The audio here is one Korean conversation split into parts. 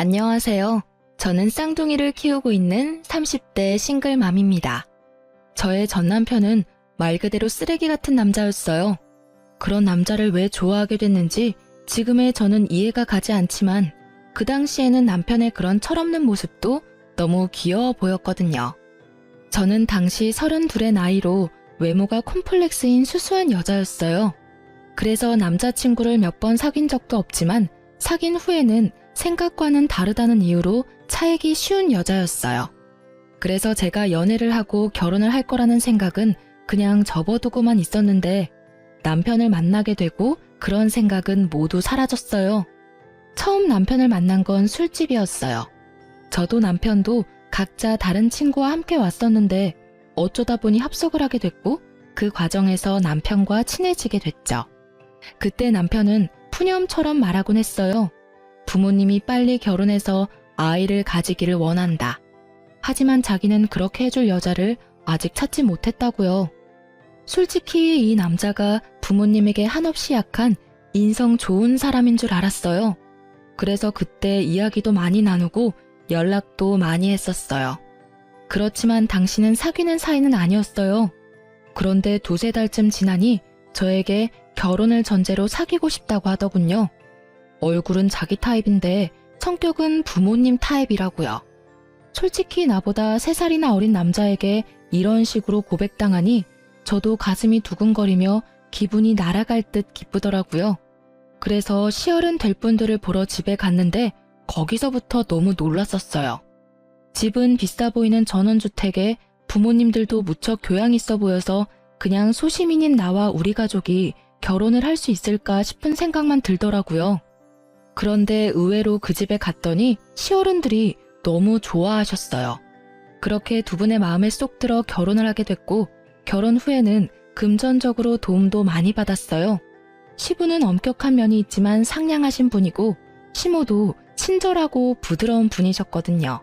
안녕하세요. 저는 쌍둥이를 키우고 있는 30대 싱글맘입니다. 저의 전 남편은 말 그대로 쓰레기 같은 남자였어요. 그런 남자를 왜 좋아하게 됐는지 지금의 저는 이해가 가지 않지만 그 당시에는 남편의 그런 철없는 모습도 너무 귀여워 보였거든요. 저는 당시 32의 나이로 외모가 콤플렉스인 수수한 여자였어요. 그래서 남자친구를 몇 번 사귄 적도 없지만 사귄 후에는 생각과는 다르다는 이유로 차이기 쉬운 여자였어요. 그래서 제가 연애를 하고 결혼을 할 거라는 생각은 그냥 접어두고만 있었는데 남편을 만나게 되고 그런 생각은 모두 사라졌어요. 처음 남편을 만난 건 술집이었어요. 저도 남편도 각자 다른 친구와 함께 왔었는데 어쩌다 보니 합석을 하게 됐고 그 과정에서 남편과 친해지게 됐죠. 그때 남편은 푸념처럼 말하곤 했어요. 부모님이 빨리 결혼해서 아이를 가지기를 원한다. 하지만 자기는 그렇게 해줄 여자를 아직 찾지 못했다고요. 솔직히 이 남자가 부모님에게 한없이 약한 인성 좋은 사람인 줄 알았어요. 그래서 그때 이야기도 많이 나누고 연락도 많이 했었어요. 그렇지만 당신은 사귀는 사이는 아니었어요. 그런데 두세 달쯤 지나니 저에게 결혼을 전제로 사귀고 싶다고 하더군요. 얼굴은 자기 타입인데 성격은 부모님 타입이라고요. 솔직히 나보다 3살이나 어린 남자에게 이런 식으로 고백당하니 저도 가슴이 두근거리며 기분이 날아갈 듯 기쁘더라고요. 그래서 시어른 될 분들을 보러 집에 갔는데 거기서부터 너무 놀랐었어요. 집은 비싸 보이는 전원주택에 부모님들도 무척 교양 있어 보여서 그냥 소시민인 나와 우리 가족이 결혼을 할 수 있을까 싶은 생각만 들더라고요. 그런데 의외로 그 집에 갔더니 시어른들이 너무 좋아하셨어요. 그렇게 두 분의 마음에 쏙 들어 결혼을 하게 됐고 결혼 후에는 금전적으로 도움도 많이 받았어요. 시부는 엄격한 면이 있지만 상냥하신 분이고 시모도 친절하고 부드러운 분이셨거든요.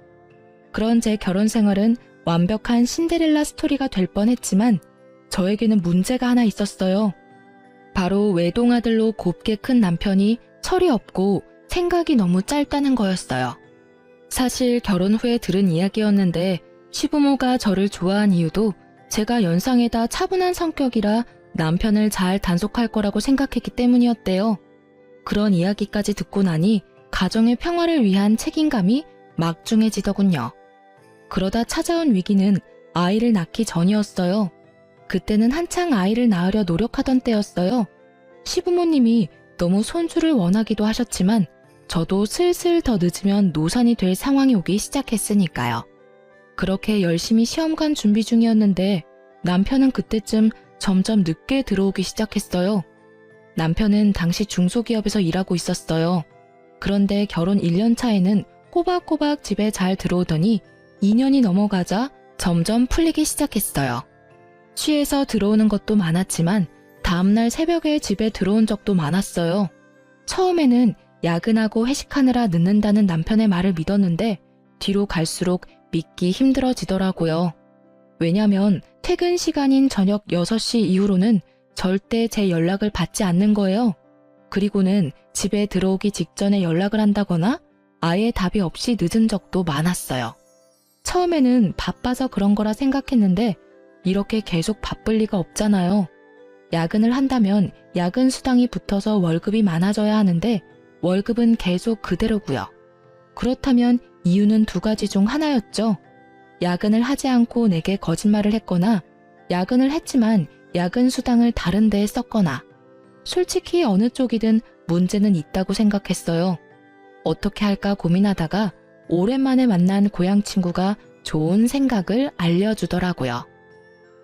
그런 제 결혼 생활은 완벽한 신데렐라 스토리가 될 뻔했지만 저에게는 문제가 하나 있었어요. 바로 외동아들로 곱게 큰 남편이 철이 없고 생각이 너무 짧다는 거였어요. 사실 결혼 후에 들은 이야기였는데 시부모가 저를 좋아한 이유도 제가 연상에다 차분한 성격이라 남편을 잘 단속할 거라고 생각했기 때문이었대요. 그런 이야기까지 듣고 나니 가정의 평화를 위한 책임감이 막중해지더군요. 그러다 찾아온 위기는 아이를 낳기 전이었어요. 그때는 한창 아이를 낳으려 노력하던 때였어요. 시부모님이 너무 손주를 원하기도 하셨지만 저도 슬슬 더 늦으면 노산이 될 상황이 오기 시작했으니까요. 그렇게 열심히 시험관 준비 중이었는데 남편은 그때쯤 점점 늦게 들어오기 시작했어요. 남편은 당시 중소기업에서 일하고 있었어요. 그런데 결혼 1년 차에는 꼬박꼬박 집에 잘 들어오더니 2년이 넘어가자 점점 풀리기 시작했어요. 취해서 들어오는 것도 많았지만 다음날 새벽에 집에 들어온 적도 많았어요. 처음에는 야근하고 회식하느라 늦는다는 남편의 말을 믿었는데 뒤로 갈수록 믿기 힘들어지더라고요. 왜냐면 퇴근 시간인 저녁 6시 이후로는 절대 제 연락을 받지 않는 거예요. 그리고는 집에 들어오기 직전에 연락을 한다거나 아예 답이 없이 늦은 적도 많았어요. 처음에는 바빠서 그런 거라 생각했는데 이렇게 계속 바쁠 리가 없잖아요. 야근을 한다면 야근 수당이 붙어서 월급이 많아져야 하는데 월급은 계속 그대로고요. 그렇다면 이유는 2가지 중 하나였죠. 야근을 하지 않고 내게 거짓말을 했거나 야근을 했지만 야근 수당을 다른 데에 썼거나 솔직히 어느 쪽이든 문제는 있다고 생각했어요. 어떻게 할까 고민하다가 오랜만에 만난 고향 친구가 좋은 생각을 알려주더라고요.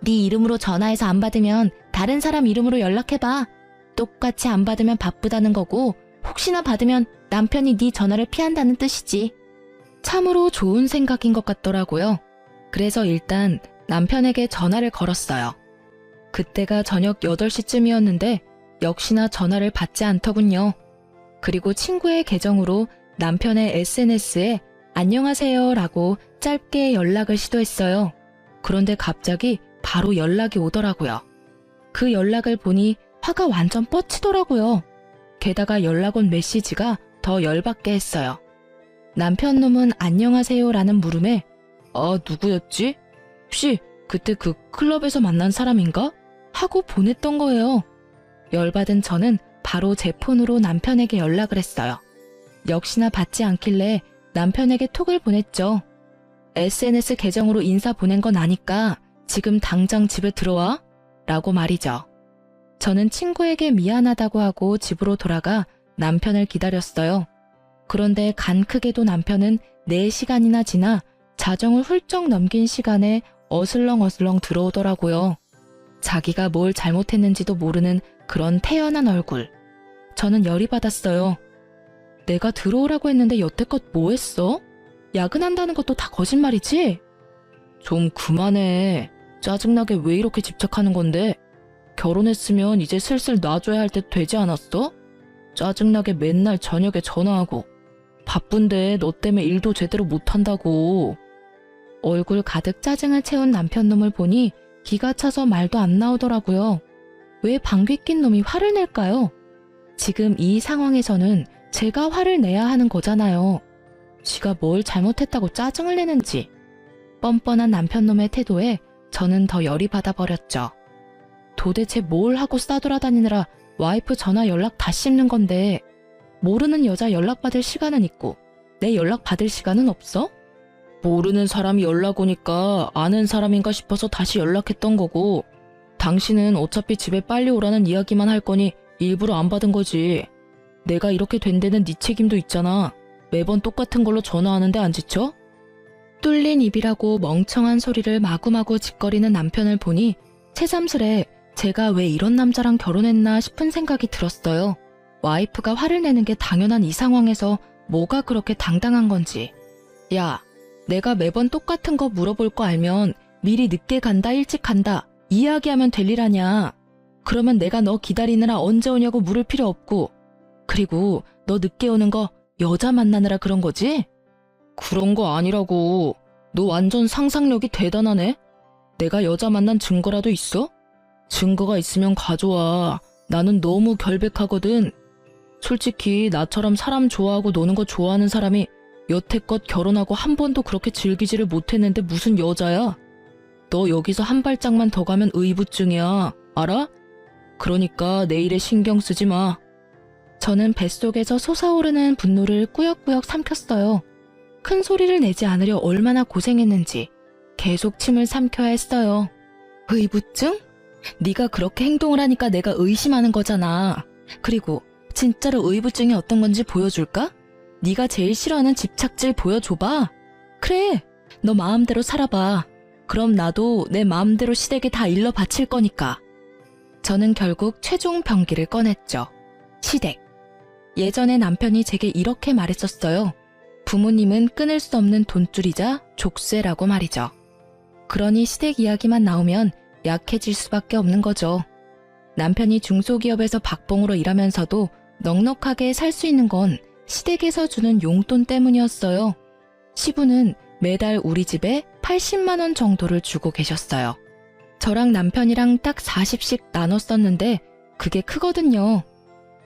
네 이름으로 전화해서 안 받으면 다른 사람 이름으로 연락해봐. 똑같이 안 받으면 바쁘다는 거고 혹시나 받으면 남편이 네 전화를 피한다는 뜻이지. 참으로 좋은 생각인 것 같더라고요. 그래서 일단 남편에게 전화를 걸었어요. 그때가 저녁 8시쯤이었는데 역시나 전화를 받지 않더군요. 그리고 친구의 계정으로 남편의 SNS에 안녕하세요 라고 짧게 연락을 시도했어요. 그런데 갑자기 바로 연락이 오더라고요. 그 연락을 보니 화가 완전 뻗치더라고요. 게다가 연락 온 메시지가 더 열받게 했어요. 남편 놈은 안녕하세요라는 물음에 아, 누구였지? 혹시 그때 그 클럽에서 만난 사람인가? 하고 보냈던 거예요. 열받은 저는 바로 제 폰으로 남편에게 연락을 했어요. 역시나 받지 않길래 남편에게 톡을 보냈죠. SNS 계정으로 인사 보낸 건 아니까 지금 당장 집에 들어와? 라고 말이죠. 저는 친구에게 미안하다고 하고 집으로 돌아가 남편을 기다렸어요. 그런데 간 크게도 남편은 4시간이나 지나 자정을 훌쩍 넘긴 시간에 어슬렁어슬렁 들어오더라고요. 자기가 뭘 잘못했는지도 모르는 그런 태연한 얼굴. 저는 열이 받았어요. 내가 들어오라고 했는데 여태껏 뭐 했어? 야근한다는 것도 다 거짓말이지? 좀 그만해. 짜증나게 왜 이렇게 집착하는 건데? 결혼했으면 이제 슬슬 놔줘야 할 때 되지 않았어? 짜증나게 맨날 저녁에 전화하고. 바쁜데 너 때문에 일도 제대로 못한다고. 얼굴 가득 짜증을 채운 남편 놈을 보니 기가 차서 말도 안 나오더라고요. 왜 방귀 낀 놈이 화를 낼까요? 지금 이 상황에서는 제가 화를 내야 하는 거잖아요. 지가 뭘 잘못했다고 짜증을 내는지. 뻔뻔한 남편 놈의 태도에 저는 더 열이 받아버렸죠. 도대체 뭘 하고 싸돌아다니느라 와이프 전화 연락 다 씹는 건데 모르는 여자 연락받을 시간은 있고 내 연락받을 시간은 없어? 모르는 사람이 연락 오니까 아는 사람인가 싶어서 다시 연락했던 거고 당신은 어차피 집에 빨리 오라는 이야기만 할 거니 일부러 안 받은 거지. 내가 이렇게 된 데는 네 책임도 있잖아. 매번 똑같은 걸로 전화하는데 안 지쳐? 뚫린 입이라고 멍청한 소리를 마구마구 짓거리는 남편을 보니 새삼스레 제가 왜 이런 남자랑 결혼했나 싶은 생각이 들었어요. 와이프가 화를 내는 게 당연한 이 상황에서 뭐가 그렇게 당당한 건지. 야, 내가 매번 똑같은 거 물어볼 거 알면 미리 늦게 간다 일찍 간다 이야기하면 될 일 아냐. 그러면 내가 너 기다리느라 언제 오냐고 물을 필요 없고. 그리고 너 늦게 오는 거 여자 만나느라 그런 거지? 그런 거 아니라고. 너 완전 상상력이 대단하네. 내가 여자 만난 증거라도 있어? 증거가 있으면 가져와. 나는 너무 결백하거든. 솔직히 나처럼 사람 좋아하고 노는 거 좋아하는 사람이 여태껏 결혼하고 한 번도 그렇게 즐기지를 못했는데 무슨 여자야? 너 여기서 한 발짝만 더 가면 의부증이야. 알아? 그러니까 내 일에 신경 쓰지 마. 저는 뱃속에서 솟아오르는 분노를 꾸역꾸역 삼켰어요. 큰 소리를 내지 않으려 얼마나 고생했는지 계속 침을 삼켜야 했어요. 의부증? 네가 그렇게 행동을 하니까 내가 의심하는 거잖아. 그리고 진짜로 의부증이 어떤 건지 보여줄까? 네가 제일 싫어하는 집착질 보여줘봐. 그래, 너 마음대로 살아봐. 그럼 나도 내 마음대로 시댁에 다 일러 바칠 거니까. 저는 결국 최종 병기를 꺼냈죠. 시댁. 예전에 남편이 제게 이렇게 말했었어요. 부모님은 끊을 수 없는 돈줄이자 족쇄라고 말이죠. 그러니 시댁 이야기만 나오면 약해질 수밖에 없는 거죠. 남편이 중소기업에서 박봉으로 일하면서도 넉넉하게 살 수 있는 건 시댁에서 주는 용돈 때문이었어요. 시부는 매달 우리 집에 80만 원 정도를 주고 계셨어요. 저랑 남편이랑 딱 40씩 나눠 썼는데 그게 크거든요.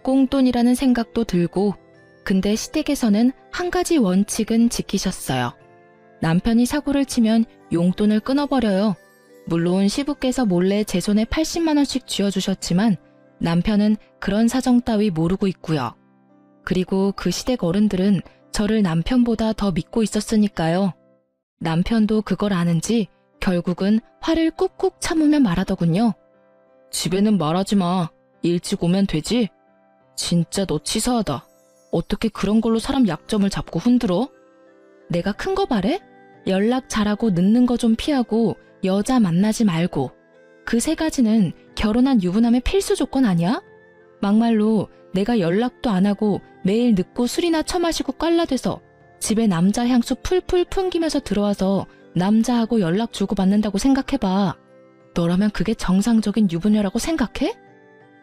꽁돈이라는 생각도 들고. 근데 시댁에서는 한 가지 원칙은 지키셨어요. 남편이 사고를 치면 용돈을 끊어버려요. 물론 시부께서 몰래 제 손에 80만 원씩 쥐어주셨지만 남편은 그런 사정 따위 모르고 있고요. 그리고 그 시댁 어른들은 저를 남편보다 더 믿고 있었으니까요. 남편도 그걸 아는지 결국은 화를 꾹꾹 참으며 말하더군요. 집에는 말하지 마. 일찍 오면 되지? 진짜 너 치사하다. 어떻게 그런 걸로 사람 약점을 잡고 흔들어? 내가 큰 거 바래? 연락 잘하고 늦는 거 좀 피하고 여자 만나지 말고. 그 3가지는 결혼한 유부남의 필수 조건 아니야? 막말로 내가 연락도 안 하고 매일 늦고 술이나 처마시고 깔라대서 집에 남자 향수 풀풀 풍기면서 들어와서 남자하고 연락 주고받는다고 생각해봐. 너라면 그게 정상적인 유부녀라고 생각해?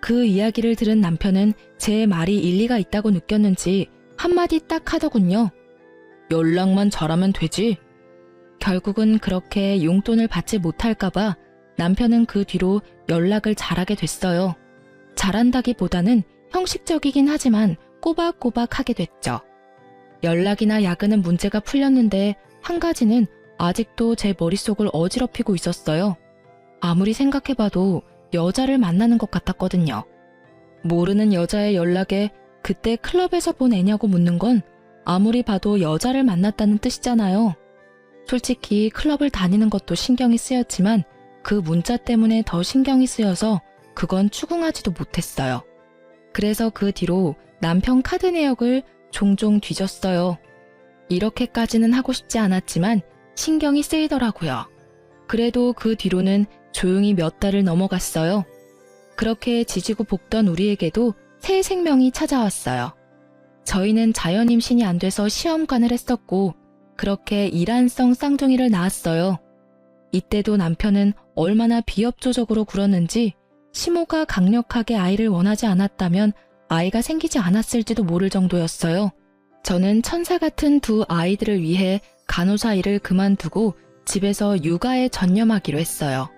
그 이야기를 들은 남편은 제 말이 일리가 있다고 느꼈는지 한마디 딱 하더군요. 연락만 잘하면 되지. 결국은 그렇게 용돈을 받지 못할까봐 남편은 그 뒤로 연락을 잘하게 됐어요. 잘한다기보다는 형식적이긴 하지만 꼬박꼬박 하게 됐죠. 연락이나 야근은 문제가 풀렸는데 한 가지는 아직도 제 머릿속을 어지럽히고 있었어요. 아무리 생각해봐도 여자를 만나는 것 같았거든요. 모르는 여자의 연락에 그때 클럽에서 본 애냐고 묻는 건 아무리 봐도 여자를 만났다는 뜻이잖아요. 솔직히 클럽을 다니는 것도 신경이 쓰였지만 그 문자 때문에 더 신경이 쓰여서 그건 추궁하지도 못했어요. 그래서 그 뒤로 남편 카드 내역을 종종 뒤졌어요. 이렇게까지는 하고 싶지 않았지만 신경이 쓰이더라고요. 그래도 그 뒤로는 조용히 몇 달을 넘어갔어요. 그렇게 지지고 볶던 우리에게도 새 생명이 찾아왔어요. 저희는 자연 임신이 안 돼서 시험관을 했었고 그렇게 이란성 쌍둥이를 낳았어요. 이때도 남편은 얼마나 비협조적으로 굴었는지 시모가 강력하게 아이를 원하지 않았다면 아이가 생기지 않았을지도 모를 정도였어요. 저는 천사 같은 두 아이들을 위해 간호사 일을 그만두고 집에서 육아에 전념하기로 했어요.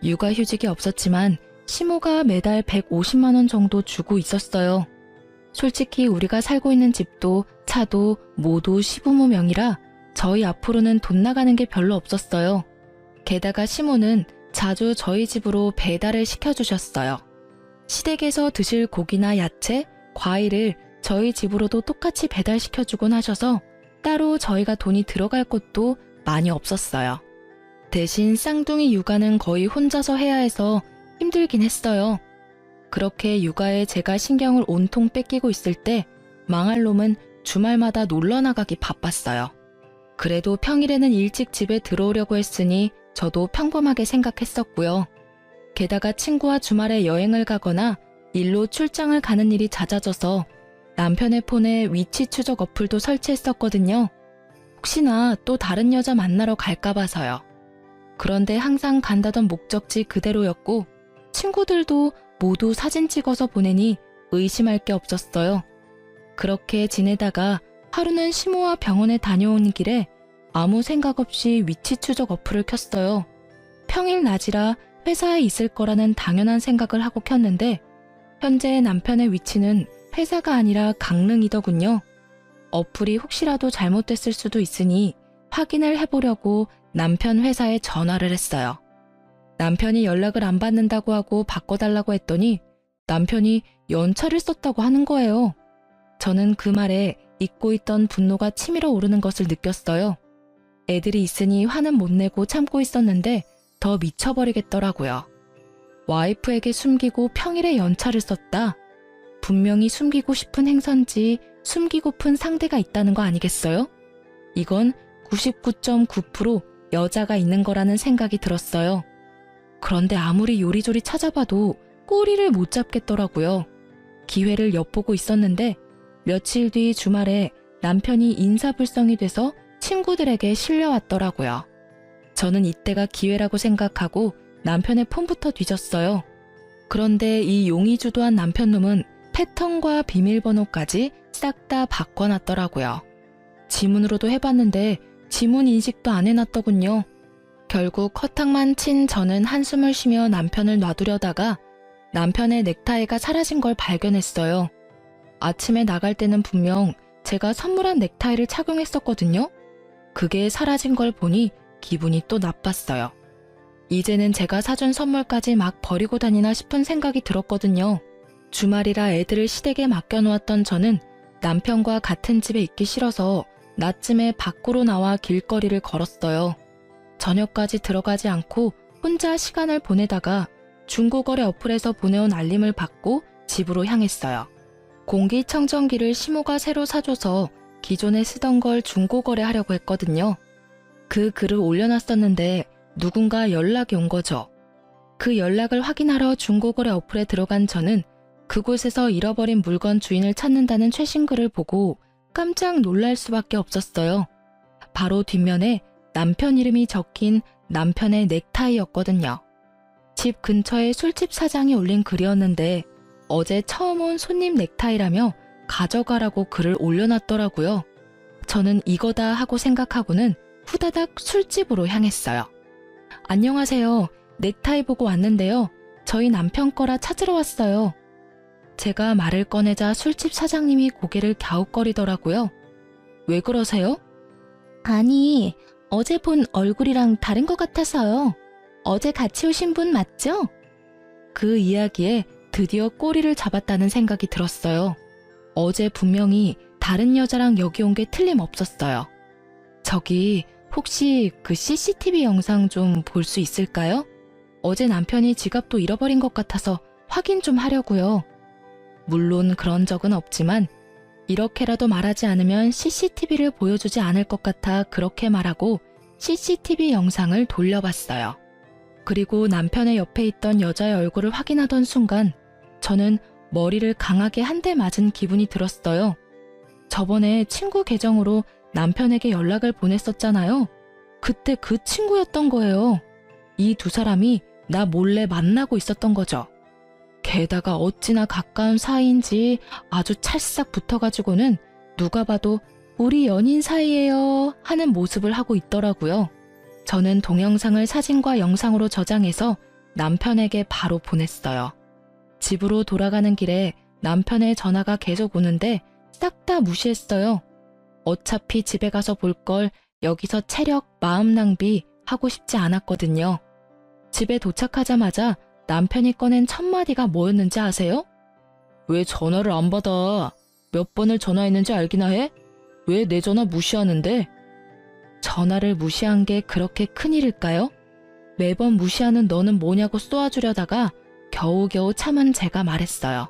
육아휴직이 없었지만 시모가 매달 150만 원 정도 주고 있었어요. 솔직히 우리가 살고 있는 집도 차도 모두 시부모 명의라 저희 앞으로는 돈 나가는 게 별로 없었어요. 게다가 시모는 자주 저희 집으로 배달을 시켜주셨어요. 시댁에서 드실 고기나 야채, 과일을 저희 집으로도 똑같이 배달시켜주곤 하셔서 따로 저희가 돈이 들어갈 곳도 많이 없었어요. 대신 쌍둥이 육아는 거의 혼자서 해야 해서 힘들긴 했어요. 그렇게 육아에 제가 신경을 온통 뺏기고 있을 때 망할 놈은 주말마다 놀러 나가기 바빴어요. 그래도 평일에는 일찍 집에 들어오려고 했으니 저도 평범하게 생각했었고요. 게다가 친구와 주말에 여행을 가거나 일로 출장을 가는 일이 잦아져서 남편의 폰에 위치 추적 어플도 설치했었거든요. 혹시나 또 다른 여자 만나러 갈까 봐서요. 그런데 항상 간다던 목적지 그대로였고 친구들도 모두 사진 찍어서 보내니 의심할 게 없었어요. 그렇게 지내다가 하루는 시모와 병원에 다녀오는 길에 아무 생각 없이 위치 추적 어플을 켰어요. 평일 낮이라 회사에 있을 거라는 당연한 생각을 하고 켰는데 현재 남편의 위치는 회사가 아니라 강릉이더군요. 어플이 혹시라도 잘못됐을 수도 있으니 확인을 해보려고 남편 회사에 전화를 했어요. 남편이 연락을 안 받는다고 하고 바꿔달라고 했더니 남편이 연차를 썼다고 하는 거예요. 저는 그 말에 잊고 있던 분노가 치밀어 오르는 것을 느꼈어요. 애들이 있으니 화는 못 내고 참고 있었는데 더 미쳐버리겠더라고요. 와이프에게 숨기고 평일에 연차를 썼다. 분명히 숨기고 싶은 행선지 숨기고픈 상대가 있다는 거 아니겠어요? 이건 99.9% 여자가 있는 거라는 생각이 들었어요. 그런데 아무리 요리조리 찾아봐도 꼬리를 못 잡겠더라고요. 기회를 엿보고 있었는데 며칠 뒤 주말에 남편이 인사불성이 돼서 친구들에게 실려왔더라고요. 저는 이때가 기회라고 생각하고 남편의 폰부터 뒤졌어요. 그런데 이 용의주도한 남편놈은 패턴과 비밀번호까지 싹 다 바꿔놨더라고요. 지문으로도 해봤는데 지문 인식도 안 해놨더군요. 결국 커탁만 친 저는 한숨을 쉬며 남편을 놔두려다가 남편의 넥타이가 사라진 걸 발견했어요. 아침에 나갈 때는 분명 제가 선물한 넥타이를 착용했었거든요. 그게 사라진 걸 보니 기분이 또 나빴어요. 이제는 제가 사준 선물까지 막 버리고 다니나 싶은 생각이 들었거든요. 주말이라 애들을 시댁에 맡겨놓았던 저는 남편과 같은 집에 있기 싫어서 낮쯤에 밖으로 나와 길거리를 걸었어요. 저녁까지 들어가지 않고 혼자 시간을 보내다가 중고거래 어플에서 보내온 알림을 받고 집으로 향했어요. 공기청정기를 시모가 새로 사줘서 기존에 쓰던 걸 중고거래하려고 했거든요. 그 글을 올려놨었는데 누군가 연락이 온 거죠. 그 연락을 확인하러 중고거래 어플에 들어간 저는 그곳에서 잃어버린 물건 주인을 찾는다는 최신 글을 보고 깜짝 놀랄 수밖에 없었어요. 바로 뒷면에 남편 이름이 적힌 남편의 넥타이였거든요. 집 근처에 술집 사장이 올린 글이었는데 어제 처음 온 손님 넥타이라며 가져가라고 글을 올려놨더라고요. 저는 이거다 하고 생각하고는 후다닥 술집으로 향했어요. 안녕하세요. 넥타이 보고 왔는데요. 저희 남편 거라 찾으러 왔어요. 제가 말을 꺼내자 술집 사장님이 고개를 갸웃거리더라고요. 왜 그러세요? 아니, 어제 본 얼굴이랑 다른 것 같아서요. 어제 같이 오신 분 맞죠? 그 이야기에 드디어 꼬리를 잡았다는 생각이 들었어요. 어제 분명히 다른 여자랑 여기 온 게 틀림없었어요. 저기 혹시 그 CCTV 영상 좀 볼 수 있을까요? 어제 남편이 지갑도 잃어버린 것 같아서 확인 좀 하려고요. 물론 그런 적은 없지만 이렇게라도 말하지 않으면 CCTV를 보여주지 않을 것 같아 그렇게 말하고 CCTV 영상을 돌려봤어요. 그리고 남편의 옆에 있던 여자의 얼굴을 확인하던 순간 저는 머리를 강하게 한 대 맞은 기분이 들었어요. 저번에 친구 계정으로 남편에게 연락을 보냈었잖아요. 그때 그 친구였던 거예요. 이 두 사람이 나 몰래 만나고 있었던 거죠. 게다가 어찌나 가까운 사이인지 아주 찰싹 붙어가지고는 누가 봐도 우리 연인 사이예요 하는 모습을 하고 있더라고요. 저는 동영상을 사진과 영상으로 저장해서 남편에게 바로 보냈어요. 집으로 돌아가는 길에 남편의 전화가 계속 오는데 싹 다 무시했어요. 어차피 집에 가서 볼 걸 여기서 체력, 마음 낭비 하고 싶지 않았거든요. 집에 도착하자마자 남편이 꺼낸 첫 마디가 뭐였는지 아세요? 왜 전화를 안 받아? 몇 번을 전화했는지 알기나 해? 왜 내 전화 무시하는데? 전화를 무시한 게 그렇게 큰일일까요? 매번 무시하는 너는 뭐냐고 쏘아주려다가 겨우겨우 참은 제가 말했어요.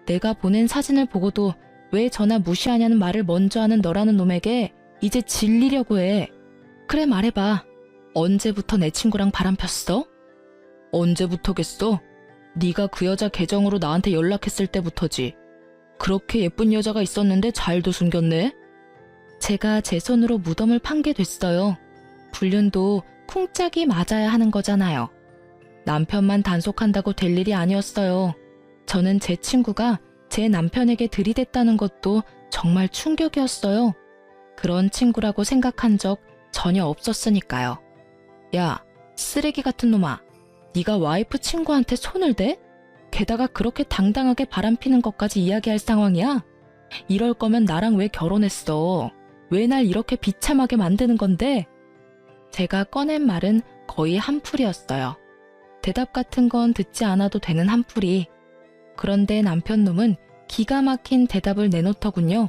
내가 보낸 사진을 보고도 왜 전화 무시하냐는 말을 먼저 하는 너라는 놈에게 이제 질리려고 해. 그래 말해봐. 언제부터 내 친구랑 바람 폈어? 언제부터겠어? 네가 그 여자 계정으로 나한테 연락했을 때부터지. 그렇게 예쁜 여자가 있었는데 잘도 숨겼네? 제가 제 손으로 무덤을 판 게 됐어요. 불륜도 쿵짝이 맞아야 하는 거잖아요. 남편만 단속한다고 될 일이 아니었어요. 저는 제 친구가 제 남편에게 들이댔다는 것도 정말 충격이었어요. 그런 친구라고 생각한 적 전혀 없었으니까요. 야, 쓰레기 같은 놈아. 네가 와이프 친구한테 손을 대? 게다가 그렇게 당당하게 바람피는 것까지 이야기할 상황이야? 이럴 거면 나랑 왜 결혼했어? 왜 날 이렇게 비참하게 만드는 건데? 제가 꺼낸 말은 거의 한풀이었어요. 대답 같은 건 듣지 않아도 되는 한풀이. 그런데 남편 놈은 기가 막힌 대답을 내놓더군요.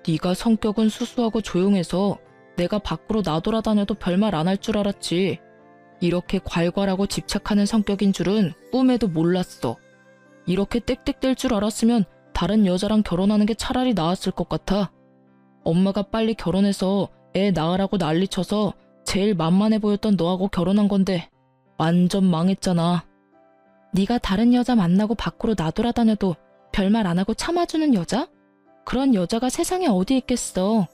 네가 성격은 수수하고 조용해서 내가 밖으로 나돌아다녀도 별말 안 할 줄 알았지. 이렇게 괄괄하고 집착하는 성격인 줄은 꿈에도 몰랐어. 이렇게 땡땡댈 줄 알았으면 다른 여자랑 결혼하는 게 차라리 나았을 것 같아. 엄마가 빨리 결혼해서 애 낳으라고 난리쳐서 제일 만만해 보였던 너하고 결혼한 건데 완전 망했잖아. 네가 다른 여자 만나고 밖으로 나돌아다녀도 별말 안 하고 참아주는 여자? 그런 여자가 세상에 어디 있겠어.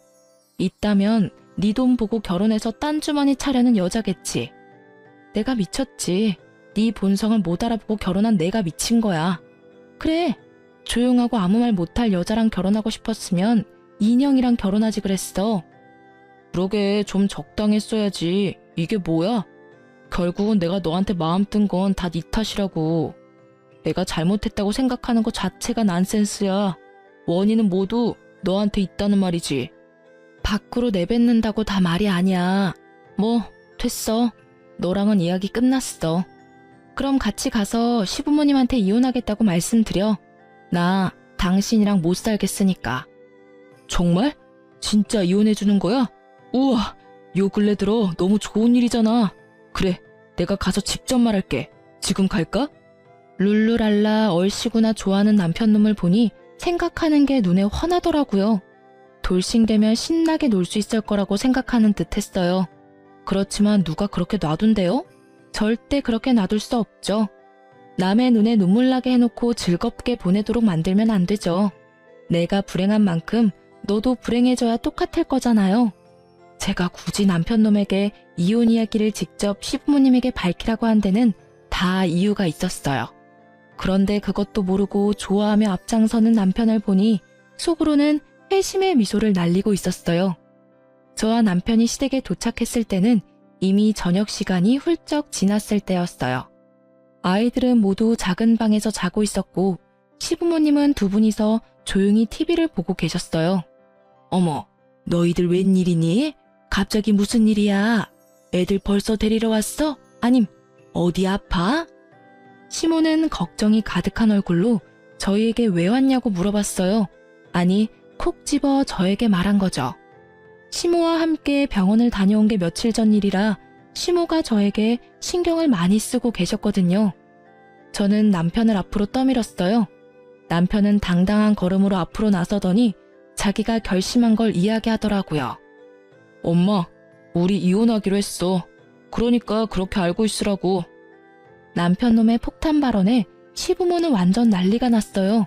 있다면 네 돈 보고 결혼해서 딴 주머니 차려는 여자겠지. 내가 미쳤지. 네 본성을 못 알아보고 결혼한 내가 미친 거야. 그래, 조용하고 아무 말 못할 여자랑 결혼하고 싶었으면 인형이랑 결혼하지 그랬어. 그러게 좀 적당했어야지. 이게 뭐야? 결국은 내가 너한테 마음 뜬 건 다 네 탓이라고. 내가 잘못했다고 생각하는 것 자체가 난센스야. 원인은 모두 너한테 있다는 말이지. 밖으로 내뱉는다고 다 말이 아니야. 뭐 됐어. 너랑은 이야기 끝났어. 그럼 같이 가서 시부모님한테 이혼하겠다고 말씀드려. 나 당신이랑 못 살겠으니까. 정말? 진짜 이혼해주는 거야? 우와, 요 근래 들어 너무 좋은 일이잖아. 그래, 내가 가서 직접 말할게. 지금 갈까? 룰루랄라 얼씨구나 좋아하는 남편놈을 보니 생각하는 게 눈에 환하더라고요. 돌싱되면 신나게 놀 수 있을 거라고 생각하는 듯 했어요. 그렇지만 누가 그렇게 놔둔대요? 절대 그렇게 놔둘 수 없죠. 남의 눈에 눈물 나게 해놓고 즐겁게 보내도록 만들면 안 되죠. 내가 불행한 만큼 너도 불행해져야 똑같을 거잖아요. 제가 굳이 남편놈에게 이혼 이야기를 직접 시부모님에게 밝히라고 한 데는 다 이유가 있었어요. 그런데 그것도 모르고 좋아하며 앞장서는 남편을 보니 속으로는 회심의 미소를 날리고 있었어요. 저와 남편이 시댁에 도착했을 때는 이미 저녁 시간이 훌쩍 지났을 때였어요. 아이들은 모두 작은 방에서 자고 있었고 시부모님은 두 분이서 조용히 TV를 보고 계셨어요. 어머, 너희들 웬일이니? 갑자기 무슨 일이야? 애들 벌써 데리러 왔어? 아님 어디 아파? 시모는 걱정이 가득한 얼굴로 저희에게 왜 왔냐고 물어봤어요. 아니, 콕 집어 저에게 말한 거죠. 시모와 함께 병원을 다녀온 게 며칠 전 일이라 시모가 저에게 신경을 많이 쓰고 계셨거든요. 저는 남편을 앞으로 떠밀었어요. 남편은 당당한 걸음으로 앞으로 나서더니 자기가 결심한 걸 이야기하더라고요. 엄마, 우리 이혼하기로 했어. 그러니까 그렇게 알고 있으라고. 남편 놈의 폭탄 발언에 시부모는 완전 난리가 났어요.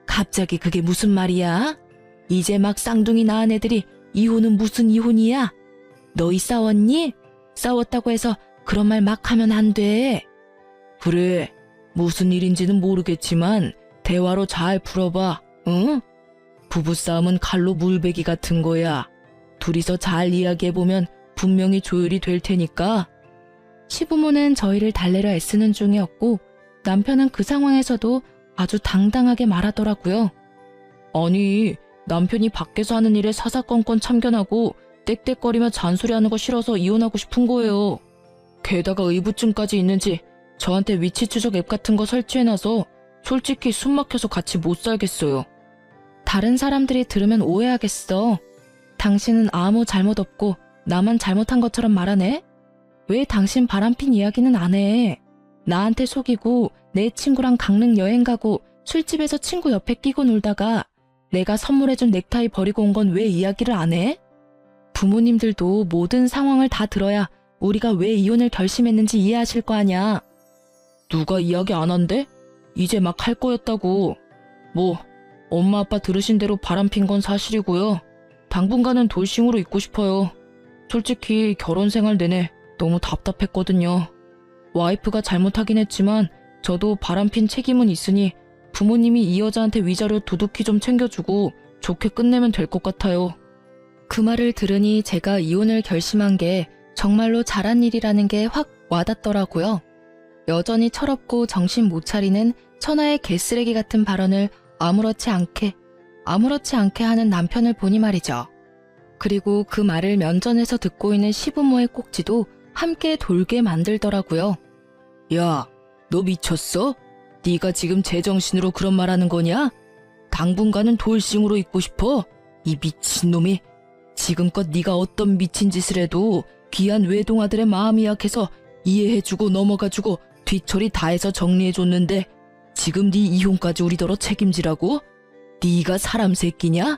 갑자기 그게 무슨 말이야? 이제 막 쌍둥이 낳은 애들이 이혼은 무슨 이혼이야? 너희 싸웠니? 싸웠다고 해서 그런 말 막 하면 안 돼. 그래, 무슨 일인지는 모르겠지만 대화로 잘 풀어봐, 응? 부부싸움은 칼로 물베기 같은 거야. 둘이서 잘 이야기해보면 분명히 조율이 될 테니까. 시부모는 저희를 달래려 애쓰는 중이었고 남편은 그 상황에서도 아주 당당하게 말하더라고요. 아니, 남편이 밖에서 하는 일에 사사건건 참견하고 떽떽거리며 잔소리하는 거 싫어서 이혼하고 싶은 거예요. 게다가 의부증까지 있는지 저한테 위치 추적 앱 같은 거 설치해놔서 솔직히 숨 막혀서 같이 못 살겠어요. 다른 사람들이 들으면 오해하겠어. 당신은 아무 잘못 없고 나만 잘못한 것처럼 말하네? 왜 당신 바람핀 이야기는 안 해? 나한테 속이고 내 친구랑 강릉 여행 가고 술집에서 친구 옆에 끼고 놀다가 내가 선물해준 넥타이 버리고 온 건 왜 이야기를 안 해? 부모님들도 모든 상황을 다 들어야 우리가 왜 이혼을 결심했는지 이해하실 거 아냐. 누가 이야기 안 한대? 이제 막 할 거였다고. 뭐 엄마 아빠 들으신 대로 바람핀 건 사실이고요. 당분간은 돌싱으로 있고 싶어요. 솔직히 결혼 생활 내내 너무 답답했거든요. 와이프가 잘못하긴 했지만 저도 바람핀 책임은 있으니 부모님이 이 여자한테 위자료 두둑히 좀 챙겨주고 좋게 끝내면 될 것 같아요. 그 말을 들으니 제가 이혼을 결심한 게 정말로 잘한 일이라는 게 확 와닿더라고요. 여전히 철없고 정신 못 차리는 천하의 개쓰레기 같은 발언을 아무렇지 않게 하는 남편을 보니 말이죠. 그리고 그 말을 면전에서 듣고 있는 시부모의 꼭지도 함께 돌게 만들더라고요. 야, 너 미쳤어? 네가 지금 제정신으로 그런 말 하는 거냐? 당분간은 돌싱으로 있고 싶어? 이 미친놈이. 지금껏 네가 어떤 미친 짓을 해도 귀한 외동아들의 마음이 약해서 이해해주고 넘어가주고 뒤처리 다 해서 정리해줬는데 지금 네 이혼까지 우리더러 책임지라고? 네가 사람 새끼냐?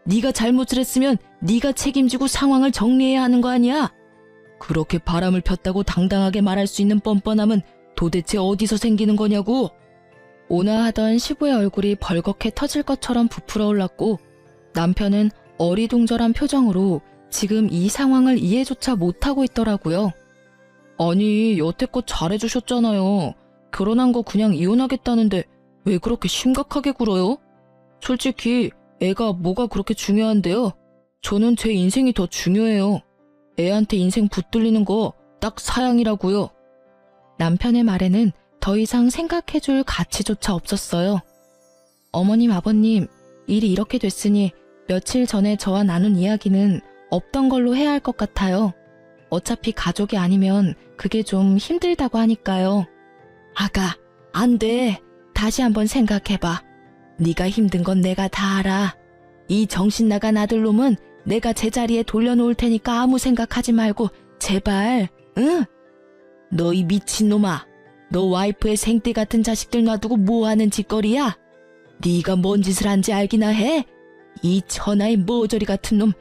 네가 잘못을 했으면 네가 책임지고 상황을 정리해야 하는 거 아니야? 그렇게 바람을 폈다고 당당하게 말할 수 있는 뻔뻔함은 도대체 어디서 생기는 거냐고? 온화하던 시부의 얼굴이 벌겋게 터질 것처럼 부풀어 올랐고 남편은 어리둥절한 표정으로 지금 이 상황을 이해조차 못하고 있더라고요. 아니, 여태껏 잘해주셨잖아요. 결혼한 거 그냥 이혼하겠다는데 왜 그렇게 심각하게 굴어요? 솔직히 애가 뭐가 그렇게 중요한데요? 저는 제 인생이 더 중요해요. 애한테 인생 붙들리는 거 딱 사양이라고요. 남편의 말에는 더 이상 생각해줄 가치조차 없었어요. 어머님, 아버님, 일이 이렇게 됐으니 며칠 전에 저와 나눈 이야기는 없던 걸로 해야 할 것 같아요. 어차피 가족이 아니면 그게 좀 힘들다고 하니까요. 아가, 안 돼. 다시 한번 생각해봐. 네가 힘든 건 내가 다 알아. 이 정신 나간 아들놈은 내가 제자리에 돌려놓을 테니까 아무 생각하지 말고 제발, 응? 너 이 미친놈아. 너 와이프의 생떼 같은 자식들 놔두고 뭐하는 짓거리야? 네가 뭔 짓을 한지 알기나 해? 이 천하의 모조리 같은 놈,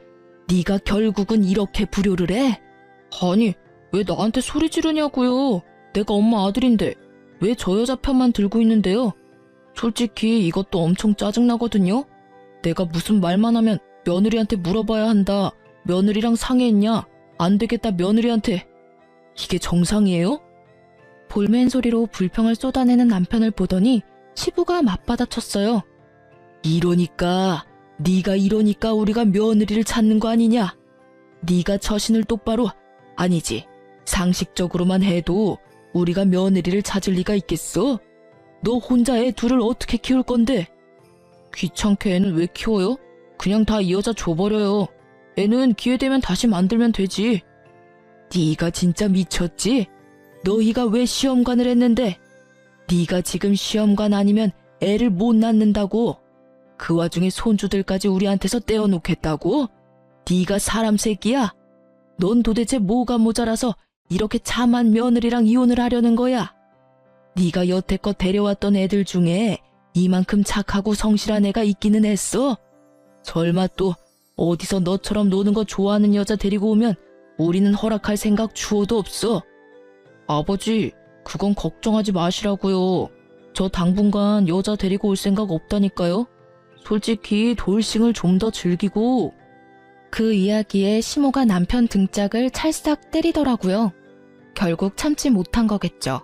네가 결국은 이렇게 불효를 해? 아니, 왜 나한테 소리 지르냐고요. 내가 엄마 아들인데 왜 저 여자 편만 들고 있는데요? 솔직히 이것도 엄청 짜증나거든요. 내가 무슨 말만 하면 며느리한테 물어봐야 한다. 며느리랑 상의했냐? 안 되겠다 며느리한테. 이게 정상이에요? 볼멘 소리로 불평을 쏟아내는 남편을 보더니 시부가 맞받아쳤어요. 네가 이러니까 우리가 며느리를 찾는 거 아니냐? 네가 처신을 똑바로, 아니지, 상식적으로만 해도 우리가 며느리를 찾을 리가 있겠어? 너 혼자 애 둘을 어떻게 키울 건데? 귀찮게 애는 왜 키워요? 그냥 다 이 여자 줘버려요. 애는 기회 되면 다시 만들면 되지. 네가 진짜 미쳤지? 너희가 왜 시험관을 했는데? 네가 지금 시험관 아니면 애를 못 낳는다고? 그 와중에 손주들까지 우리한테서 떼어놓겠다고? 네가 사람 새끼야? 넌 도대체 뭐가 모자라서 이렇게 참한 며느리랑 이혼을 하려는 거야? 네가 여태껏 데려왔던 애들 중에 이만큼 착하고 성실한 애가 있기는 했어? 설마 또 어디서 너처럼 노는 거 좋아하는 여자 데리고 오면 우리는 허락할 생각 추호도 없어. 아버지, 그건 걱정하지 마시라고요. 저 당분간 여자 데리고 올 생각 없다니까요. 솔직히 돌싱을 좀 더 즐기고. 그 이야기에 시모가 남편 등짝을 찰싹 때리더라고요. 결국 참지 못한 거겠죠.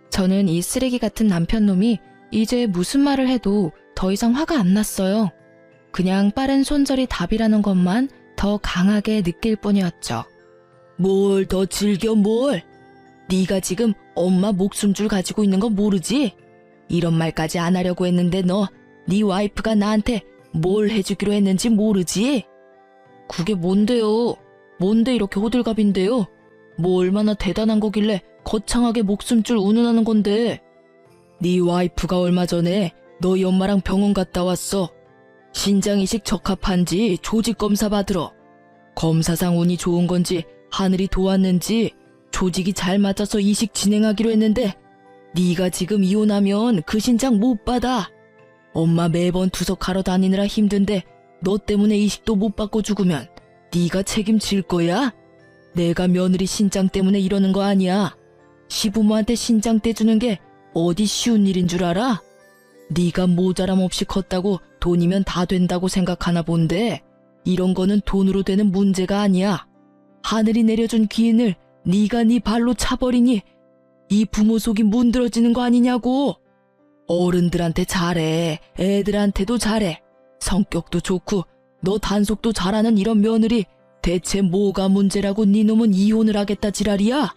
저는 이 쓰레기 같은 남편놈이 이제 무슨 말을 해도 더 이상 화가 안 났어요. 그냥 빠른 손절이 답이라는 것만 더 강하게 느낄 뿐이었죠. 뭘 더 즐겨 뭘? 네가 지금 엄마 목숨줄 가지고 있는 거 모르지? 이런 말까지 안 하려고 했는데 네 와이프가 나한테 뭘 해주기로 했는지 모르지? 그게 뭔데요? 뭔데 이렇게 호들갑인데요? 뭐 얼마나 대단한 거길래 거창하게 목숨줄 운운하는 건데? 네 와이프가 얼마 전에 너희 엄마랑 병원 갔다 왔어. 신장이식 적합한지 조직검사 받으러. 검사상 운이 좋은 건지 하늘이 도왔는지 조직이 잘 맞아서 이식 진행하기로 했는데 네가 지금 이혼하면 그 신장 못 받아. 엄마 매번 투석하러 다니느라 힘든데 너 때문에 이식도 못 받고 죽으면 네가 책임질 거야? 내가 며느리 신장 때문에 이러는 거 아니야. 시부모한테 신장 떼주는 게 어디 쉬운 일인 줄 알아? 네가 모자람 없이 컸다고 돈이면 다 된다고 생각하나 본데 이런 거는 돈으로 되는 문제가 아니야. 하늘이 내려준 기인을 네가 네 발로 차버리니 이 부모 속이 문드러지는 거 아니냐고. 어른들한테 잘해. 애들한테도 잘해. 성격도 좋고 너 단속도 잘하는 이런 며느리 대체 뭐가 문제라고 네 놈은 이혼을 하겠다 지랄이야?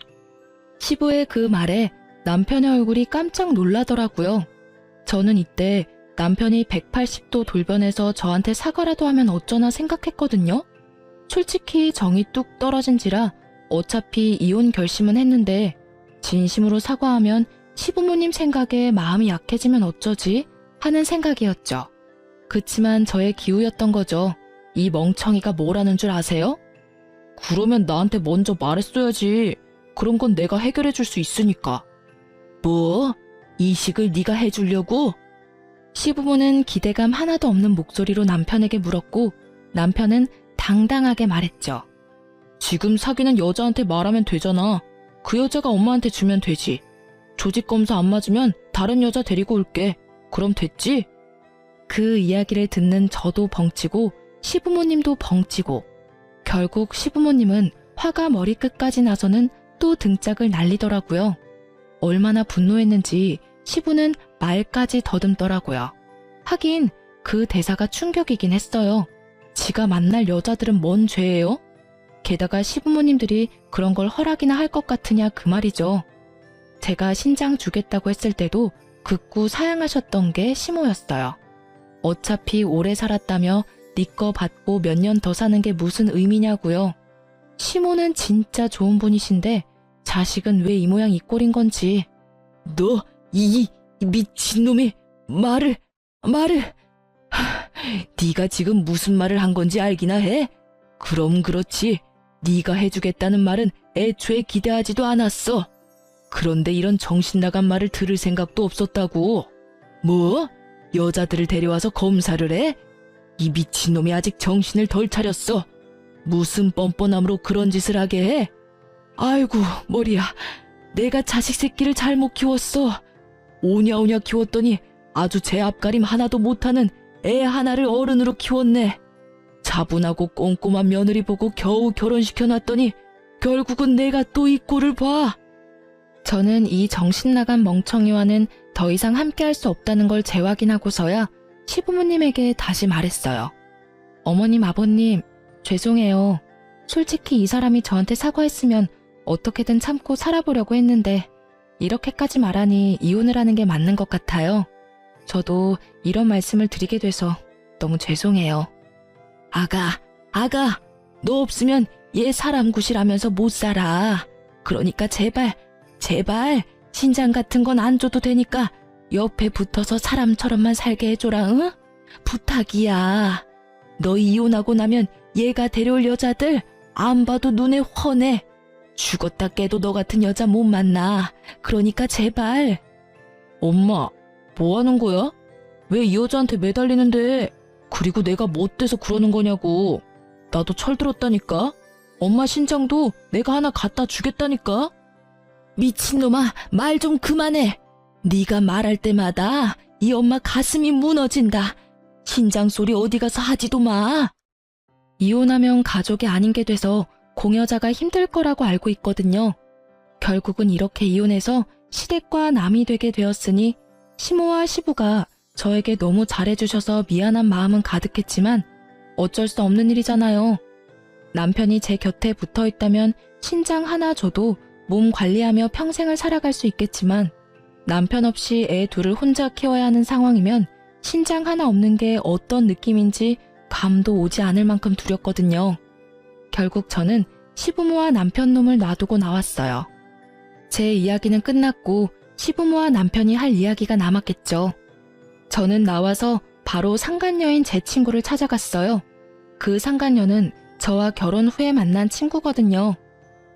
시부의 그 말에 남편의 얼굴이 깜짝 놀라더라고요. 저는 이때 남편이 180도 돌변해서 저한테 사과라도 하면 어쩌나 생각했거든요. 솔직히 정이 뚝 떨어진지라 어차피 이혼 결심은 했는데 진심으로 사과하면 시부모님 생각에 마음이 약해지면 어쩌지 하는 생각이었죠. 그치만 저의 기우였던 거죠. 이 멍청이가 뭐라는 줄 아세요? 그러면 나한테 먼저 말했어야지. 그런 건 내가 해결해 줄 수 있으니까. 뭐? 이식을 네가 해주려고? 시부모는 기대감 하나도 없는 목소리로 남편에게 물었고 남편은 당당하게 말했죠. 지금 사귀는 여자한테 말하면 되잖아. 그 여자가 엄마한테 주면 되지. 조직검사 안 맞으면 다른 여자 데리고 올게. 그럼 됐지? 그 이야기를 듣는 저도 벙치고 시부모님도 벙치고 결국 시부모님은 화가 머리끝까지 나서는 또 등짝을 날리더라고요. 얼마나 분노했는지 시부는 말까지 더듬더라고요. 하긴 그 대사가 충격이긴 했어요. 지가 만날 여자들은 뭔 죄예요? 게다가 시부모님들이 그런 걸 허락이나 할 것 같으냐 그 말이죠. 제가 신장 주겠다고 했을 때도 극구 사양하셨던 게 시모였어요. 어차피 오래 살았다며 네 거 받고 몇 년 더 사는 게 무슨 의미냐고요. 시모는 진짜 좋은 분이신데 자식은 왜 이 모양 이 꼴인 건지. 너 이 미친놈이 말을 네가 지금 무슨 말을 한 건지 알기나 해? 그럼 그렇지. 네가 해주겠다는 말은 애초에 기대하지도 않았어. 그런데 이런 정신 나간 말을 들을 생각도 없었다고. 뭐? 여자들을 데려와서 검사를 해? 이 미친놈이 아직 정신을 덜 차렸어. 무슨 뻔뻔함으로 그런 짓을 하게 해? 아이고 머리야. 내가 자식 새끼를 잘못 키웠어. 오냐오냐 키웠더니 아주 제 앞가림 하나도 못하는 애 하나를 어른으로 키웠네. 차분하고 꼼꼼한 며느리 보고 겨우 결혼시켜놨더니 결국은 내가 또 이 꼴을 봐. 저는 이 정신나간 멍청이와는 더 이상 함께할 수 없다는 걸 재확인하고서야 시부모님에게 다시 말했어요. 어머님, 아버님, 죄송해요. 솔직히 이 사람이 저한테 사과했으면 어떻게든 참고 살아보려고 했는데 이렇게까지 말하니 이혼을 하는 게 맞는 것 같아요. 저도 이런 말씀을 드리게 돼서 너무 죄송해요. 아가, 너 없으면 얘 사람 구실하면서 못 살아. 그러니까 제발 신장 같은 건 안 줘도 되니까 옆에 붙어서 사람처럼만 살게 해줘라, 응? 부탁이야. 너 이혼하고 나면 얘가 데려올 여자들 안 봐도 눈에 훤해. 죽었다 깨도 너 같은 여자 못 만나. 그러니까 제발. 엄마, 뭐 하는 거야? 왜 이 여자한테 매달리는데? 그리고 내가 뭐 어때서 그러는 거냐고. 나도 철들었다니까. 엄마 신장도 내가 하나 갖다 주겠다니까. 미친놈아, 말 좀 그만해. 네가 말할 때마다 이 엄마 가슴이 무너진다. 신장 소리 어디 가서 하지도 마. 이혼하면 가족이 아닌 게 돼서 공여자가 힘들 거라고 알고 있거든요. 결국은 이렇게 이혼해서 시댁과 남이 되게 되었으니 시모와 시부가 저에게 너무 잘해주셔서 미안한 마음은 가득했지만 어쩔 수 없는 일이잖아요. 남편이 제 곁에 붙어 있다면 신장 하나 줘도 몸 관리하며 평생을 살아갈 수 있겠지만 남편 없이 애 둘을 혼자 키워야 하는 상황이면 신장 하나 없는 게 어떤 느낌인지 감도 오지 않을 만큼 두렵거든요. 결국 저는 시부모와 남편 놈을 놔두고 나왔어요. 제 이야기는 끝났고 시부모와 남편이 할 이야기가 남았겠죠. 저는 나와서 바로 상간녀인 제 친구를 찾아갔어요. 그 상간녀는 저와 결혼 후에 만난 친구거든요.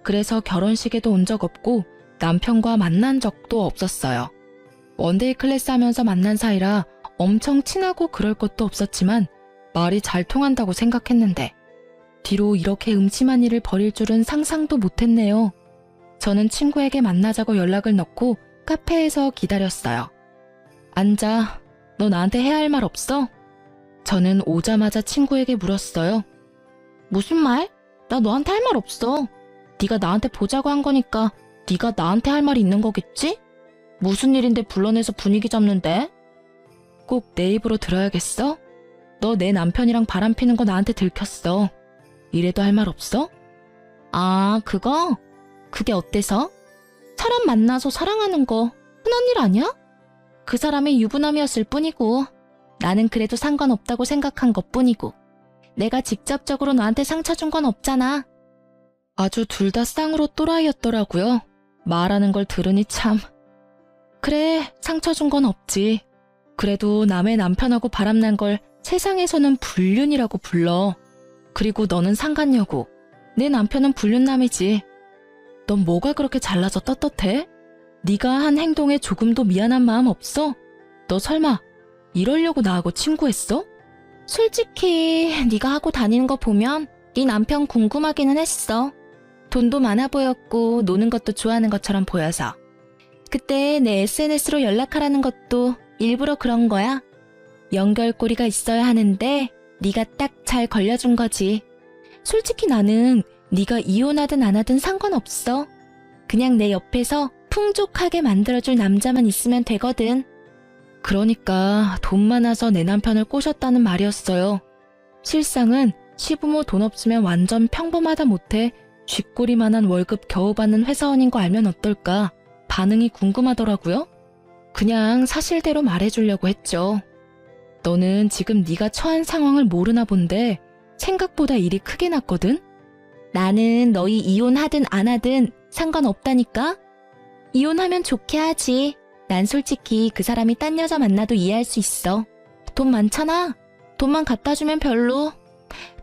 그래서 결혼식에도 온 적 없고 남편과 만난 적도 없었어요. 원데이 클래스 하면서 만난 사이라 엄청 친하고 그럴 것도 없었지만 말이 잘 통한다고 생각했는데 뒤로 이렇게 음침한 일을 벌일 줄은 상상도 못했네요. 저는 친구에게 만나자고 연락을 넣고 카페에서 기다렸어요. 앉아. 너 나한테 해야 할 말 없어? 저는 오자마자 친구에게 물었어요. 무슨 말? 나 너한테 할 말 없어. 네가 나한테 보자고 한 거니까 네가 나한테 할 말이 있는 거겠지? 무슨 일인데 불러내서 분위기 잡는데? 꼭 내 입으로 들어야겠어? 너 내 남편이랑 바람 피는 거 나한테 들켰어. 이래도 할 말 없어? 아, 그거? 그게 어때서? 사람 만나서 사랑하는 거 흔한 일 아니야? 그 사람의 유부남이었을 뿐이고 나는 그래도 상관없다고 생각한 것뿐이고 내가 직접적으로 너한테 상처 준 건 없잖아. 아주 둘 다 쌍으로 또라이였더라고요. 말하는 걸 들으니 참. 그래, 상처 준 건 없지. 그래도 남의 남편하고 바람난 걸 세상에서는 불륜이라고 불러. 그리고 너는 상간녀고 내 남편은 불륜남이지. 넌 뭐가 그렇게 잘나서 떳떳해? 네가 한 행동에 조금도 미안한 마음 없어? 너 설마 이러려고 나하고 친구했어? 솔직히 네가 하고 다니는 거 보면 네 남편 궁금하기는 했어. 돈도 많아 보였고 노는 것도 좋아하는 것처럼 보여서. 그때 내 SNS로 연락하라는 것도 일부러 그런 거야. 연결고리가 있어야 하는데 네가 딱 잘 걸려준 거지. 솔직히 나는 네가 이혼하든 안 하든 상관없어. 그냥 내 옆에서 풍족하게 만들어줄 남자만 있으면 되거든. 그러니까 돈 많아서 내 남편을 꼬셨다는 말이었어요. 실상은 시부모 돈 없으면 완전 평범하다 못해 쥐꼬리만한 월급 겨우 받는 회사원인 거 알면 어떨까? 반응이 궁금하더라고요. 그냥 사실대로 말해주려고 했죠. 너는 지금 네가 처한 상황을 모르나 본데 생각보다 일이 크게 났거든? 나는 너희 이혼하든 안 하든 상관없다니까? 이혼하면 좋게 하지. 난 솔직히 그 사람이 딴 여자 만나도 이해할 수 있어. 돈 많잖아. 돈만 갖다 주면 별로.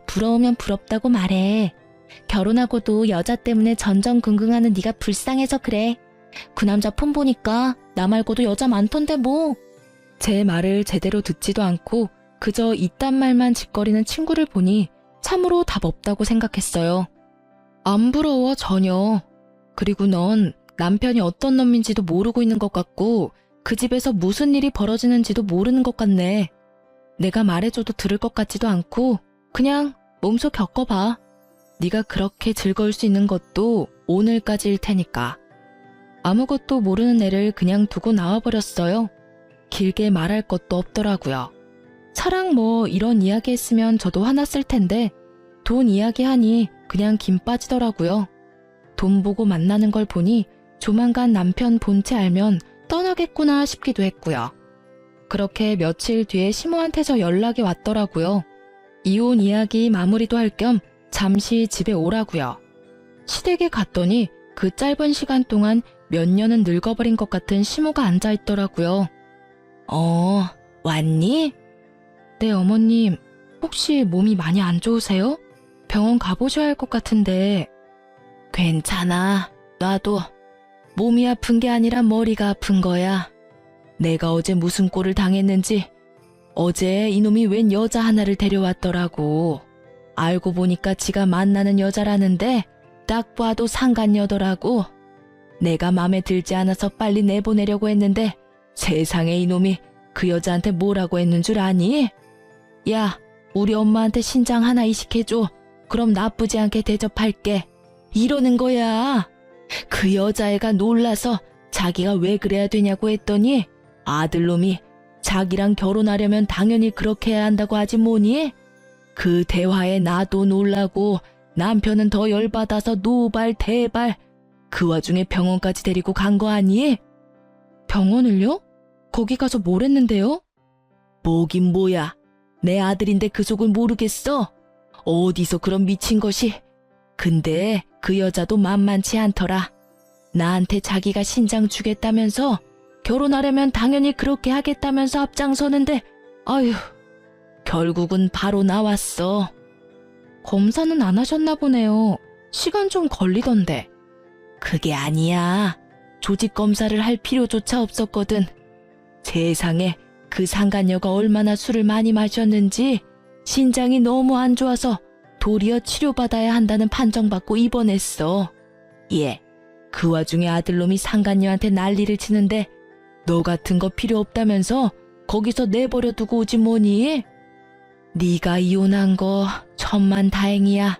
부러우면 부럽다고 말해. 결혼하고도 여자 때문에 전전긍긍하는 네가 불쌍해서 그래. 그 남자 폰 보니까 나 말고도 여자 많던데 뭐. 제 말을 제대로 듣지도 않고 그저 이딴 말만 짓거리는 친구를 보니 참으로 답 없다고 생각했어요. 안 부러워 전혀. 그리고 넌 남편이 어떤 놈인지도 모르고 있는 것 같고 그 집에서 무슨 일이 벌어지는지도 모르는 것 같네. 내가 말해줘도 들을 것 같지도 않고 그냥 몸소 겪어봐. 네가 그렇게 즐거울 수 있는 것도 오늘까지일 테니까. 아무것도 모르는 애를 그냥 두고 나와버렸어요. 길게 말할 것도 없더라고요. 차랑 뭐 이런 이야기 했으면 저도 화났을 텐데 돈 이야기하니 그냥 김 빠지더라고요. 돈 보고 만나는 걸 보니 조만간 남편 본체 알면 떠나겠구나 싶기도 했고요. 그렇게 며칠 뒤에 시모한테서 연락이 왔더라고요. 이혼 이야기 마무리도 할 겸 잠시 집에 오라고요. 시댁에 갔더니 그 짧은 시간 동안 몇 년은 늙어버린 것 같은 시모가 앉아있더라고요. 왔니? 네, 어머님. 혹시 몸이 많이 안 좋으세요? 병원 가보셔야 할 것 같은데. 괜찮아. 나도 몸이 아픈 게 아니라 머리가 아픈 거야. 내가 어제 무슨 꼴을 당했는지. 어제 이놈이 웬 여자 하나를 데려왔더라고. 알고 보니까 지가 만나는 여자라는데 딱 봐도 상간녀더라고. 내가 맘에 들지 않아서 빨리 내보내려고 했는데 세상에 이놈이 그 여자한테 뭐라고 했는 줄 아니? 야, 우리 엄마한테 신장 하나 이식해줘. 그럼 나쁘지 않게 대접할게. 이러는 거야. 그 여자애가 놀라서 자기가 왜 그래야 되냐고 했더니 아들놈이 자기랑 결혼하려면 당연히 그렇게 해야 한다고 하지 뭐니? 그 대화에 나도 놀라고 남편은 더 열받아서 노발 대발. 그 와중에 병원까지 데리고 간 거 아니? 병원을요? 거기 가서 뭘 했는데요? 뭐긴 뭐야. 내 아들인데 그 속을 모르겠어? 어디서 그런 미친 것이. 근데 그 여자도 만만치 않더라. 나한테 자기가 신장 주겠다면서 결혼하려면 당연히 그렇게 하겠다면서 앞장서는데 아휴, 결국은 바로 나왔어. 검사는 안 하셨나 보네요. 시간 좀 걸리던데. 그게 아니야. 조직 검사를 할 필요조차 없었거든. 세상에 그 상간녀가 얼마나 술을 많이 마셨는지 신장이 너무 안 좋아서 도리어 치료받아야 한다는 판정받고 입원했어. 예, 그 와중에 아들놈이 상간녀한테 난리를 치는데 너 같은 거 필요 없다면서 거기서 내버려 두고 오지 뭐니? 네가 이혼한 거 천만 다행이야.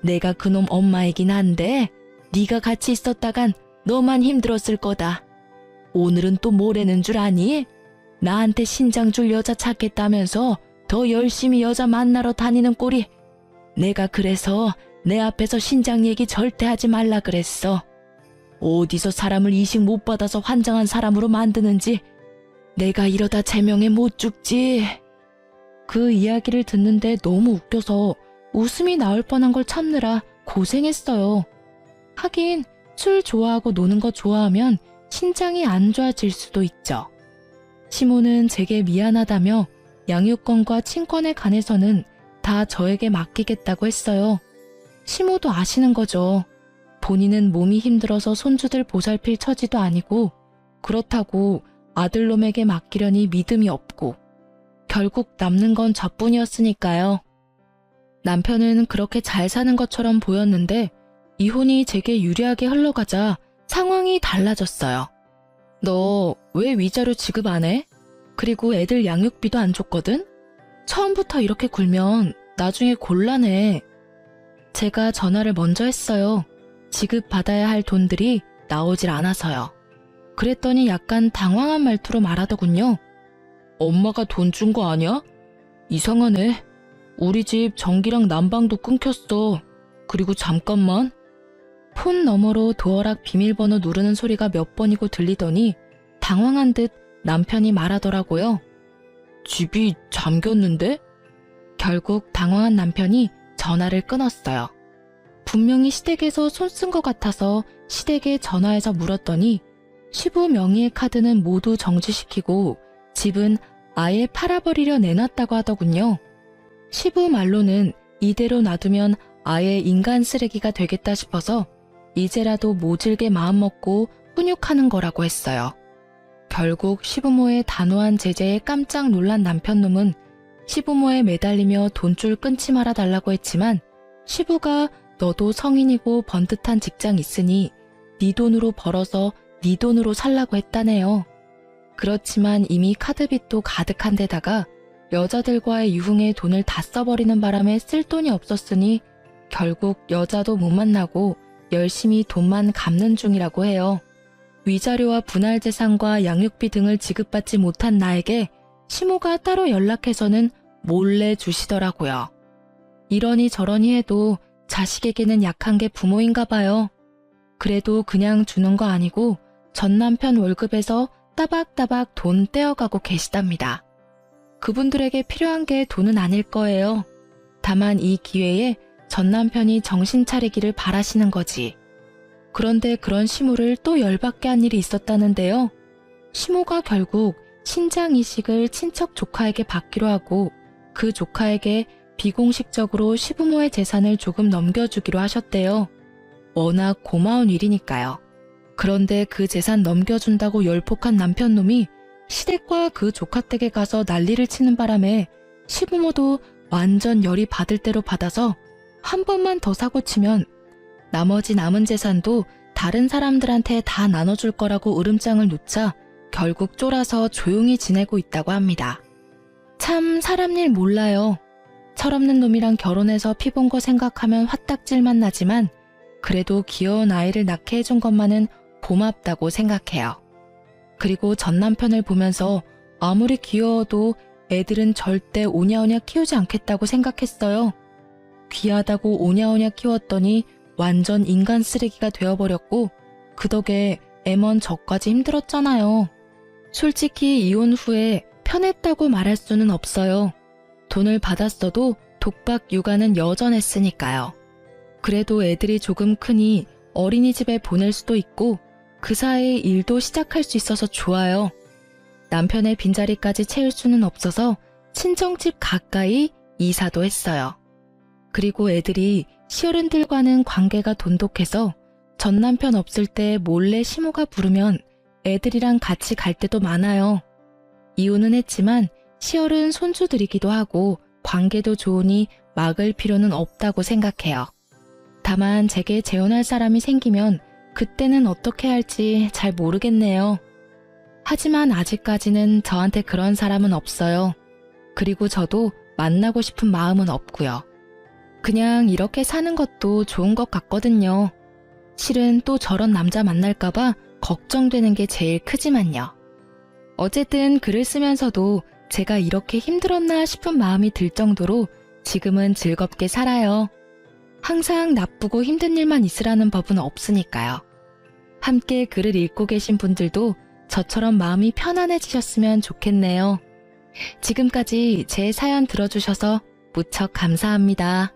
내가 그놈 엄마이긴 한데 네가 같이 있었다간 너만 힘들었을 거다. 오늘은 또 뭐라는 줄 아니? 나한테 신장 줄 여자 찾겠다면서 더 열심히 여자 만나러 다니는 꼴이. 내가 그래서 내 앞에서 신장 얘기 절대 하지 말라 그랬어. 어디서 사람을 이식 못 받아서 환장한 사람으로 만드는지 내가 이러다 제명에 못 죽지. 그 이야기를 듣는데 너무 웃겨서 웃음이 나올 뻔한 걸 참느라 고생했어요. 하긴 술 좋아하고 노는 거 좋아하면 신장이 안 좋아질 수도 있죠. 시모는 제게 미안하다며 양육권과 친권에 관해서는 다 저에게 맡기겠다고 했어요. 시모도 아시는 거죠. 본인은 몸이 힘들어서 손주들 보살필 처지도 아니고 그렇다고 아들놈에게 맡기려니 믿음이 없고 결국 남는 건 저뿐이었으니까요. 남편은 그렇게 잘 사는 것처럼 보였는데 이혼이 제게 유리하게 흘러가자 상황이 달라졌어요. 너 왜 위자료 지급 안 해? 그리고 애들 양육비도 안 줬거든? 처음부터 이렇게 굴면 나중에 곤란해. 제가 전화를 먼저 했어요. 지급받아야 할 돈들이 나오질 않아서요. 그랬더니 약간 당황한 말투로 말하더군요. 엄마가 돈 준 거 아니야? 이상하네. 우리 집 전기랑 난방도 끊겼어. 그리고 잠깐만. 폰 너머로 도어락 비밀번호 누르는 소리가 몇 번이고 들리더니 당황한 듯 남편이 말하더라고요. 집이 잠겼는데? 결국 당황한 남편이 전화를 끊었어요. 분명히 시댁에서 손 쓴 것 같아서 시댁에 전화해서 물었더니 시부 명의의 카드는 모두 정지시키고 집은 아예 팔아버리려 내놨다고 하더군요. 시부 말로는 이대로 놔두면 아예 인간 쓰레기가 되겠다 싶어서 이제라도 모질게 마음먹고 훈육하는 거라고 했어요. 결국 시부모의 단호한 제재에 깜짝 놀란 남편놈은 시부모에 매달리며 돈줄 끊지 말아 달라고 했지만 시부가 너도 성인이고 번듯한 직장 있으니 네 돈으로 벌어서 네 돈으로 살라고 했다네요. 그렇지만 이미 카드빚도 가득한 데다가 여자들과의 유흥에 돈을 다 써버리는 바람에 쓸 돈이 없었으니 결국 여자도 못 만나고 열심히 돈만 갚는 중이라고 해요. 위자료와 분할재산과 양육비 등을 지급받지 못한 나에게 시모가 따로 연락해서는 몰래 주시더라고요. 이러니 저러니 해도 자식에게는 약한 게 부모인가 봐요. 그래도 그냥 주는 거 아니고 전 남편 월급에서 따박따박 돈 떼어가고 계시답니다. 그분들에게 필요한 게 돈은 아닐 거예요. 다만 이 기회에 전 남편이 정신 차리기를 바라시는 거지. 그런데 그런 시모를 또 열받게 한 일이 있었다는데요. 시모가 결국 신장 이식을 친척 조카에게 받기로 하고 그 조카에게 비공식적으로 시부모의 재산을 조금 넘겨주기로 하셨대요. 워낙 고마운 일이니까요. 그런데 그 재산 넘겨준다고 열폭한 남편놈이 시댁과 그 조카 댁에 가서 난리를 치는 바람에 시부모도 완전 열이 받을 대로 받아서 한 번만 더 사고치면 나머지 남은 재산도 다른 사람들한테 다 나눠줄 거라고 으름장을 놓자 결국 쫄아서 조용히 지내고 있다고 합니다. 참 사람 일 몰라요. 철없는 놈이랑 결혼해서 피 본 거 생각하면 화딱질만 나지만 그래도 귀여운 아이를 낳게 해준 것만은 고맙다고 생각해요. 그리고 전 남편을 보면서 아무리 귀여워도 애들은 절대 오냐오냐 키우지 않겠다고 생각했어요. 귀하다고 오냐오냐 키웠더니 완전 인간 쓰레기가 되어버렸고 그 덕에 애먼 저까지 힘들었잖아요. 솔직히 이혼 후에 편했다고 말할 수는 없어요. 돈을 받았어도 독박 육아는 여전했으니까요. 그래도 애들이 조금 크니 어린이집에 보낼 수도 있고 그 사이에 일도 시작할 수 있어서 좋아요. 남편의 빈자리까지 채울 수는 없어서 친정집 가까이 이사도 했어요. 그리고 애들이 시어른들과는 관계가 돈독해서 전 남편 없을 때 몰래 시모가 부르면 애들이랑 같이 갈 때도 많아요. 이혼은 했지만 시어른 손주들이기도 하고 관계도 좋으니 막을 필요는 없다고 생각해요. 다만 제게 재혼할 사람이 생기면 그때는 어떻게 할지 잘 모르겠네요. 하지만 아직까지는 저한테 그런 사람은 없어요. 그리고 저도 만나고 싶은 마음은 없고요. 그냥 이렇게 사는 것도 좋은 것 같거든요. 실은 또 저런 남자 만날까봐 걱정되는 게 제일 크지만요. 어쨌든 글을 쓰면서도 제가 이렇게 힘들었나 싶은 마음이 들 정도로 지금은 즐겁게 살아요. 항상 나쁘고 힘든 일만 있으라는 법은 없으니까요. 함께 글을 읽고 계신 분들도 저처럼 마음이 편안해지셨으면 좋겠네요. 지금까지 제 사연 들어주셔서 무척 감사합니다.